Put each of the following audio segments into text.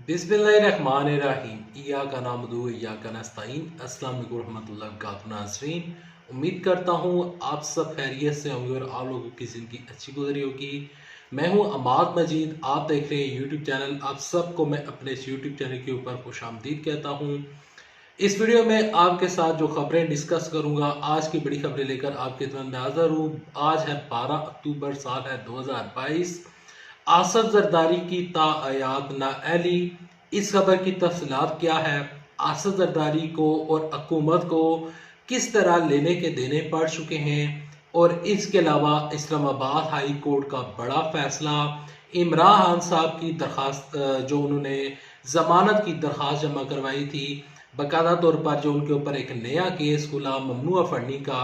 बिस्मिल्लाहिर्रहमानिर्रहीम इय्याका नअबुदु व इय्याका नस्तईन। अस्सलाम वालेकुम रहमतुल्लाहि व बरकातहू। नाज़रीन, उम्मीद करता हूँ आप सब खैरियत से होंगे और आप लोगों की ज़िंदगी अच्छी गुजरी होगी। मैं हूँ अमाद मजीद, आप देख रहे हैं यूट्यूब चैनल। आप सबको मैं अपने इस यूट्यूब चैनल के ऊपर खुशामदीद कहता हूँ। इस वीडियो में आपके साथ जो खबरें डिस्कस करूंगा, आज की बड़ी खबरें लेकर आपके खिदमत में हाज़िर हूँ। आज है 12 अक्टूबर, साल है 2022। आसफ जरदारी की तायात नाअहली, इस खबर की तफसीलात क्या है, आसफ जरदारी को और हुकूमत को किस तरह लेने के देने पड़ चुके हैं, और इसके अलावा इस्लामाबाद हाई कोर्ट का बड़ा फैसला, इमरान खान साहब की दरखास्त, जो उन्होंने जमानत की दरखास्त जमा करवाई थी, बाकायदा तौर पर जो उनके ऊपर एक नया केस खुला ममनुआ फंडिंग का,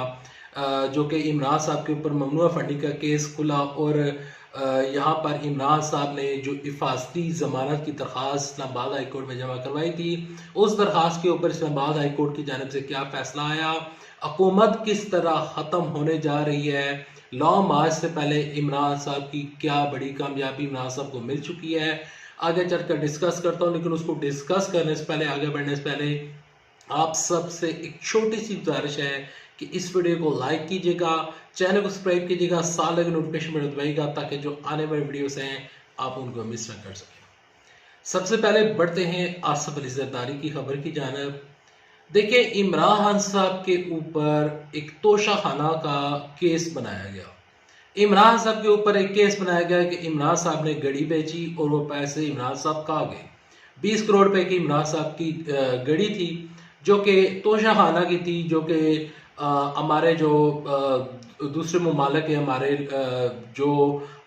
जो कि इमरान साहब के ऊपर ममनुआ फंडिंग का केस खुला। और यहाँ पर इमरान साहब ने जो हिफाजती ज़मानत की दरख्वास्त इस्लामाबाद हाई कोर्ट में जमा करवाई थी, उस दरख्वास्त के ऊपर इस्लामाबाद हाई कोर्ट की जानिब से क्या फैसला आया, हुकूमत किस तरह ख़त्म होने जा रही है, लॉन्ग मार्च से पहले इमरान साहब की क्या बड़ी कामयाबी इमरान साहब को मिल चुकी है, आगे चलकर डिस्कस करता हूँ। लेकिन उसको डिस्कस करने से पहले, आगे बढ़ने से पहले, आप सबसे एक छोटी सी गुजारिश है कि इस वीडियो को लाइक कीजिएगा, चैनल को सब्सक्राइब कीजिएगा, साथ लगे नोटिफिकेशन बटन दबाइएगा ताकि जो आने वाले वीडियोस हैं आप उनको मिस न कर सकें। सबसे पहले बढ़ते हैं आसफ अली जरदारी की खबर की जानिब। देखिए, इमरान खान साहब के ऊपर एक तोशा खाना का केस बनाया गया। इमरान साहब के ऊपर एक केस बनाया गया कि इमरान साहब ने गड़ी बेची और वो पैसे इमरान साहब कहाँ गए। 20 करोड़ रुपए की इमरान साहब की गड़ी थी, जो कि तोशा खाना की थी, जो कि हमारे जो दूसरे ममालिक है, हमारे जो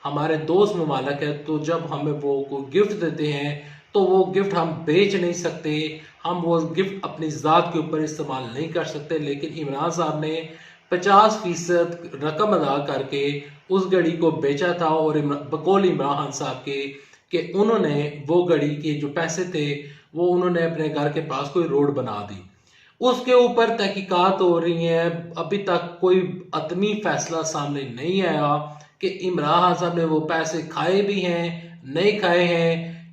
हमारे दोस्त ममालिक है, तो जब हमें वो को गिफ्ट देते हैं तो वो गिफ्ट हम बेच नहीं सकते, हम वो गिफ्ट अपनी ज़ात के ऊपर इस्तेमाल नहीं कर सकते। लेकिन इमरान साहब ने 50% रकम अदा करके उस घड़ी को बेचा था, और बकौल इमरान खान साहब के कि उन्होंने वो घड़ी के जो पैसे थे वो उन्होंने अपने घर के पास कोई रोड बना दी। उसके ऊपर तहकीकात हो रही हैं, अभी तक कोई अतमी फैसला सामने नहीं आया कि इमरान खान साहब ने वो पैसे खाए भी हैं, नहीं खाए हैं,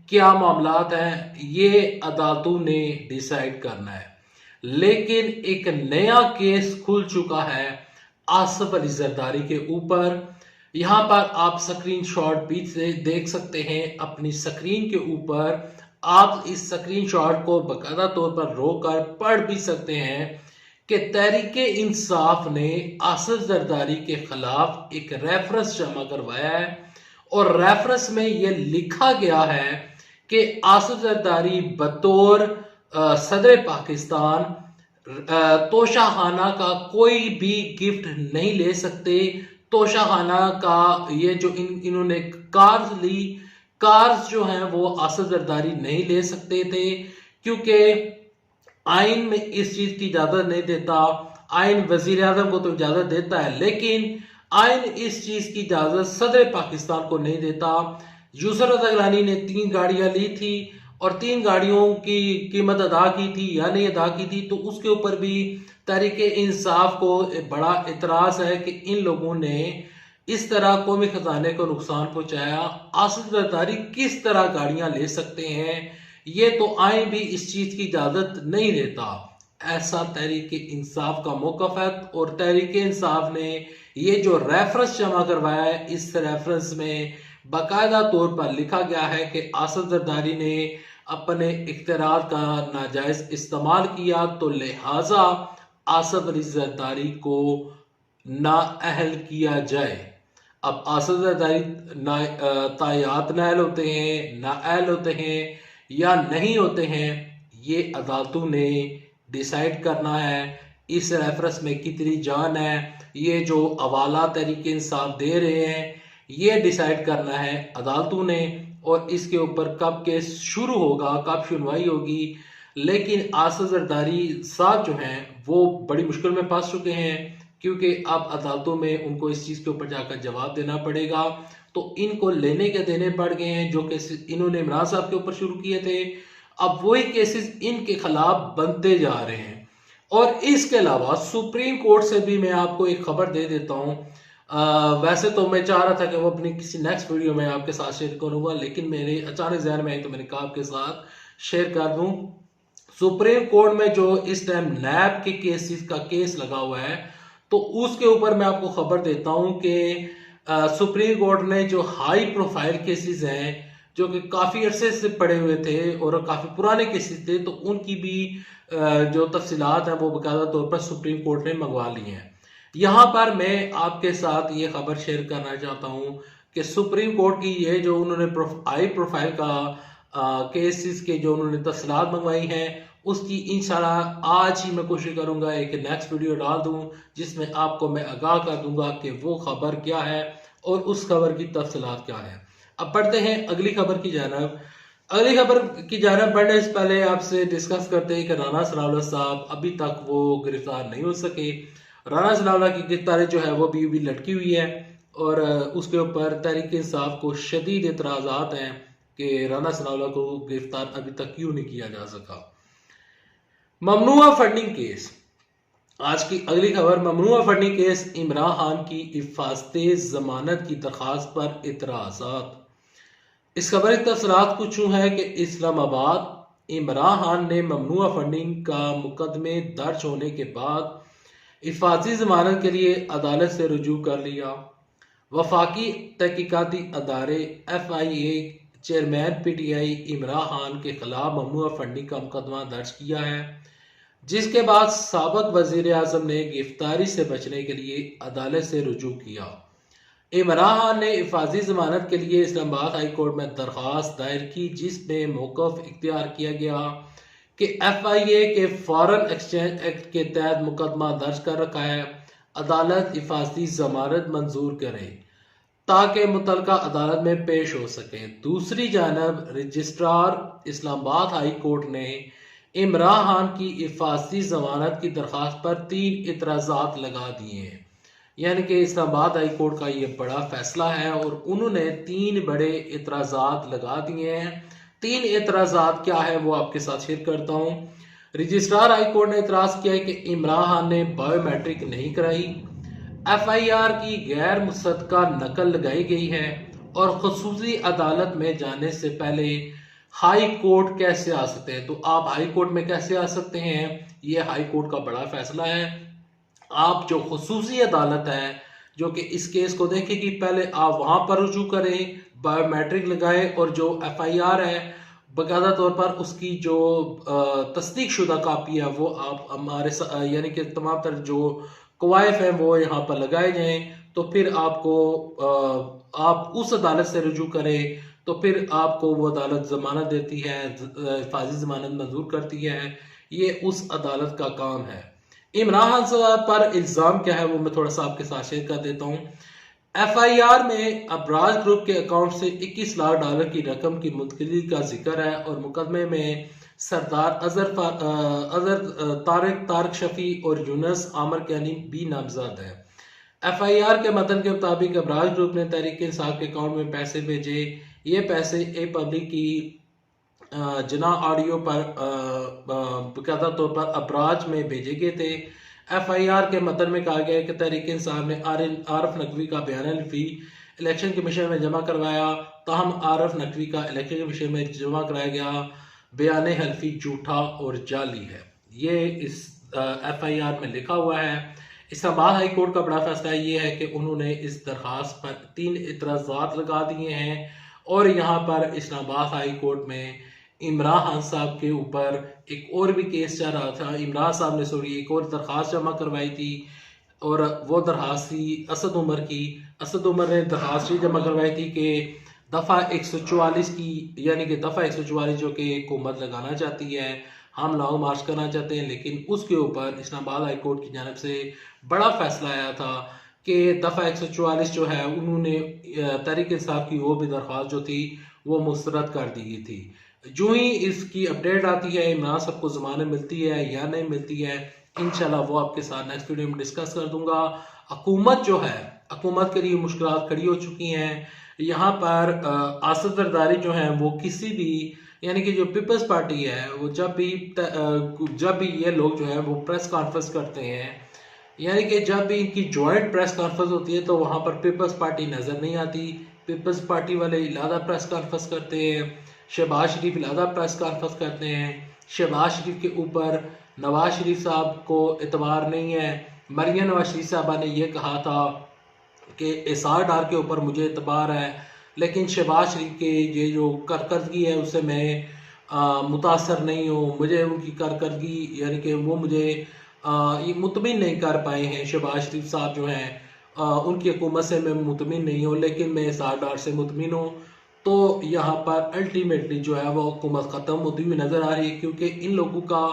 क्या मामलात हैं, ये अदालतों ने डिसाइड करना है। लेकिन एक नया केस खुल चुका है आसफ अली जरदारी के ऊपर। यहाँ पर आप स्क्रीन शॉट भी से देख सकते हैं अपनी स्क्रीन के ऊपर। आप इस स्क्रीन शॉट को बाकायदा तौर पर रोकर पढ़ भी सकते हैं कि तहरीके इंसाफ ने आसफ जरदारी के खिलाफ एक रेफरेंस जमा करवाया है, और रेफरेंस में यह लिखा गया है कि आसफ जरदारी बतौर सदर पाकिस्तान तोशा खाना का कोई भी गिफ्ट नहीं ले सकते। तोशा खाना का ये जो इन्होंने कार्स ली, कार्स जो हैं वो आसफ जरदारी नहीं ले सकते थे, क्योंकि आइन में इस चीज की इजाजत नहीं देता। आइन वजीर आजम को तो इजाजत देता है, लेकिन आइन इस चीज की इजाजत सदर पाकिस्तान को नहीं देता। यूसुफ रज़ा गिलानी ने 3 गाड़ियां ली थी और 3 गाड़ियों की कीमत अदा की थी या नहीं अदा की थी, तो उसके ऊपर भी तहरीके इंसाफ को बड़ा इतराज है कि इन लोगों ने इस तरह कौमी खजाने को नुकसान पहुंचाया। आसफ जरदारी किस तरह गाड़ियां ले सकते हैं, ये तो आइन भी इस चीज की इजाजत नहीं देता। ऐसा तहरीके इंसाफ का मौकफ है, और तहरीके इंसाफ ने ये जो रेफरेंस जमा करवाया है, इस रेफरेंस में बाकायदा तौर पर लिखा गया है कि आसफ जरदारी ने अपने इख्तियार का नाजायज इस्तेमाल किया, तो लिहाजा आसफ अली जरदारी को नाअहल किया जाए। अब आसफ जरदारी तायात नाअहल होते हैं, नाअहल होते हैं या नहीं होते हैं, ये अदालतों ने डिसाइड करना है। इस रेफरेंस में कितनी जान है, ये जो हवाला तहरीके इंसाफ दे रहे हैं, ये डिसाइड करना है अदालतों ने, और इसके ऊपर कब केस शुरू होगा, कब सुनवाई होगी। लेकिन आसफ जरदारी साहब जो हैं वो बड़ी मुश्किल में फंस चुके हैं, क्योंकि अब अदालतों में उनको इस चीज के ऊपर जाकर जवाब देना पड़ेगा। तो इनको लेने के देने पड़ गए हैं जो केसेस इन्होंने इमरान साहब के ऊपर शुरू किए थे, अब वही केसेस इनके खिलाफ बनते जा रहे हैं। और इसके अलावा सुप्रीम कोर्ट से भी मैं आपको एक खबर दे देता हूं। वैसे तो मैं चाह रहा था कि वो अपनी किसी नेक्स्ट वीडियो में आपके साथ शेयर करूंगा, लेकिन मेरे अचानक ज़हन में आई तो मैंने कहा आपके साथ शेयर कर दूं। सुप्रीम कोर्ट में जो इस टाइम नैब के केसेस का केस लगा हुआ है, तो उसके ऊपर मैं आपको खबर देता हूं कि सुप्रीम कोर्ट ने जो हाई प्रोफाइल केसेस हैं, जो कि काफ़ी अरसे से पड़े हुए थे और काफ़ी पुराने केसेस थे, तो उनकी भी जो तफसीलात हैं वो बाकायदा तौर पर सुप्रीम कोर्ट ने मंगवा ली हैं। यहाँ पर मैं आपके साथ ये खबर शेयर करना चाहता हूँ कि सुप्रीम कोर्ट की ये जो उन्होंने हाई प्रोफाइल का केसेस के जो उन्होंने तफसीलात मंगवाई हैं, उसकी इंशाल्लाह आज ही मैं कोशिश करूंगा एक नेक्स्ट वीडियो डाल दूं, जिसमें आपको मैं आगाह कर दूंगा कि वो खबर क्या है और उस खबर की तफसीलात क्या है। अब बढ़ते हैं अगली खबर की जानब। अगली खबर की जानब बढ़ने से पहले आपसे डिस्कस करते हैं कि राना सनाउल्लाह साहब अभी तक वो गिरफ्तार नहीं हो सके। राना सनाउल्लाह की गिरफ्तारी जो है वो भी लटकी हुई है और उसके ऊपर तहरीक इंसाफ को शदीद एतराज़ात हैं कि राना सनाउल्लाह को गिरफ्तार अभी तक क्यों नहीं किया जा सका। ममनुआ फंडिंग केस, आज की अगली खबर। ममनुआ फंडिंग केस, इमरान खान की हिफाजत जमानत की दरखास्त पर एतराज़ात। इस खबर की तफसीलात कुछ यूं है कि इस्लामाबाद इमरान खान ने ममनुआ फंडिंग का मुकदमे दर्ज होने के बाद हिफाजती जमानत के लिए अदालत से रुजू कर लिया। वफाकी तहकीकाती अदारे FIA chairman PTI Imran Khan के खिलाफ ममनुआ फंडिंग का मुकदमा दर्ज किया है, जिसके बाद साबिक वजीर आजम ने गिरफ्तारी से बचने के लिए अदालत से रुजू किया। इमरान खान ने हिफाजती जमानत के लिए इस्लामाबाद हाई कोर्ट में दरख्वास्त दायर की, जिसमें मौक़िफ़ इख्तियार किया गया कि FIA के फॉरेन एक्सचेंज एक्ट के तहत मुकदमा दर्ज कर रखा है, अदालत हिफाजती जमानत मंजूर करे ताकि मुतलका अदालत में पेश हो सके। दूसरी जानब रजिस्ट्रार इस्लामाबाद हाई कोर्ट ने इमरान खान की हिफाजती जमानत की दरख्वास्त पर 3 एतराज़ात लगा दिए हैं। यानी कि इस्लामाबाद हाई कोर्ट का ये बड़ा फैसला है और उन्होंने 3 बड़े एतराज़ात लगा दिए हैं। 3 एतराज़ात क्या है वो आपके साथ शेयर करता हूँ। रजिस्ट्रार हाई कोर्ट ने एतराज़ किया है कि इमरान खान ने बायोमेट्रिक नहीं कराई, FIR की गैर मुसद्दका नकल लगाई गई है और खसूसी अदालत में जाने से पहले हाई कोर्ट कैसे आ सकते हैं। तो आप हाई कोर्ट में कैसे आ सकते हैं, ये हाई कोर्ट का बड़ा फैसला है। आप जो खसूसी अदालत है जो कि इस केस को देखेगी, पहले आप वहां पर रुजू करें, बायोमेट्रिक लगाए और जो FIR है बाकायदा तौर पर उसकी जो तस्दीक शुदा कापी है वो आप हमारे यानी कि तमाम तरह जो कवायफ है वो यहाँ पर लगाए जाएं, तो फिर आपको आप उस अदालत से रुजू करें, तो फिर आपको वो अदालत जमानत देती है, हिफाजती जमानत मंजूर करती है। ये उस अदालत का काम है। इमरान खान साहब पर इल्ज़ाम क्या है वो मैं थोड़ा सा आपके साथ शेयर कर देता हूँ। FIR में अबराज ग्रुप के अकाउंट से $21 लाख की रकम की मुंतकिली का जिक्र है और मुकदमे में सरदार अजहर तारिक शफी और यूनस आमर कैनी भी नामजद है। FIR के मतन के मुताबिक अबराज ग्रुप ने तहरीक इंसाफ के अकाउंट में पैसे भेजे। ये पैसे ए पब्लिक की जना ऑडियो पर बाकायदा तौर पर अबराज में भेजे गए थे। FIR के मतन में कहा गया है कि तहरीक इंसाफ ने आरफ नकवी का बयान हल्फी इलेक्शन कमीशन में जमा करवाया, ताहम आरफ नकवी का इलेक्शन कमीशन में जमा कराया गया बयान हल्फी झूठा और जाली है। ये इस FIR में लिखा हुआ है। इस्लामाबाद हाई कोर्ट का बड़ा फैसला ये है कि उन्होंने इस दरखास्त पर 3 एतराज़ात लगा दिए हैं और यहाँ पर इस्लामाबाद हाई कोर्ट में इमरान खान साहब के ऊपर एक और भी केस चल रहा था। इमरान साहब ने एक और दरखास्त जमा करवाई थी और वो दरखास्त थी असद उमर की। असद उमर ने दरखास्त जमा करवाई थी कि दफ़ा 144 की, यानी कि दफ़ा 144 जो कि हुकूमत लगाना चाहती है, हम लॉन्ग मार्च करना चाहते हैं, लेकिन उसके ऊपर इस्लामाबाद हाई कोर्ट की जानब से बड़ा फैसला आया था कि दफ़ा 144 जो है उन्होंने तहरीक इंसाफ की वो भी दरख्वास्त जो थी वो मुस्तरद कर दी गई थी। जो ही इसकी अपडेट आती है, इमरान साहब को जमानत मिलती है या नहीं मिलती है, इंशाल्लाह वो आपके साथ नेक्स्ट वीडियो में डिस्कस कर दूंगा। हुकूमत जो है, हुकूमत के लिए मुश्किलात खड़ी हो चुकी हैं। यहाँ पर आसद जरदारी जो है वो किसी भी, यानी कि जो पीपल्स पार्टी है वो जब भी ये लोग जो है वो प्रेस कॉन्फ्रेंस करते हैं यानी कि जब भी इनकी जॉइंट प्रेस कॉन्फ्रेंस होती है तो वहाँ पर पीपल्स पार्टी नज़र नहीं आती। पीपल्स पार्टी वाले इलादा प्रेस कॉन्फ्रेंस करते हैं, शहबाज शरीफ इलादा प्रेस कॉन्फ्रेंस करते हैं। शहबाज शरीफ के ऊपर नवाज शरीफ साहब को एतबार नहीं है। मरियम नवाज शरीफ साहबा ने यह कहा था कि एसार डार के ऊपर मुझे एतबार है, लेकिन शहबाज शरीफ के ये जो कारकर्दगी है उससे मैं मुतासर नहीं हूँ। मुझे उनकी कारकर्दगी यानी कि वो मुझे ये मुतमिन नहीं कर पाए हैं। शहबाज शरीफ साहब जो हैं उनकी हुकूमत से मैं मुतमिन नहीं हूँ, लेकिन मैं एसार डार से मुतमिन हूँ। तो यहाँ पर अल्टीमेटली जो है वो हुकूमत ख़त्म होती हुई नज़र आ रही है, क्योंकि इन लोगों का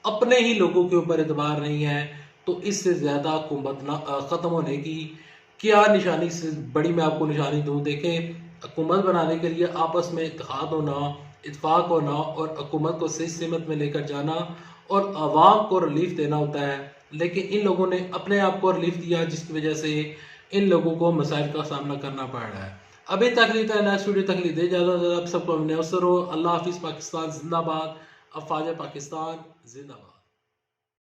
अपने ही लोगों के ऊपर एतबार नहीं है। तो इससे ज़्यादा हुकूमत ख़त्म होने की क्या निशानी से बड़ी मैं आपको निशानी दूँ। देखें, हुकूमत बनाने के लिए आपस में इत्तेहाद होना, इत्तेफाक होना और हुकूमत को सही सिमत में लेकर जाना और आवाम को रिलीफ देना होता है। लेकिन इन लोगों ने अपने आप को रिलीफ दिया, जिसकी वजह से इन लोगों को मसाइल का सामना करना पड़ रहा है। अभी तकलीफ है, नेक्स्ट वीडियो तकलीफ दे ज़्यादा सबको अल्लाह हाफिज़। पाकिस्तान जिंदाबाद, अफवाज पाकिस्तान जिंदाबाद।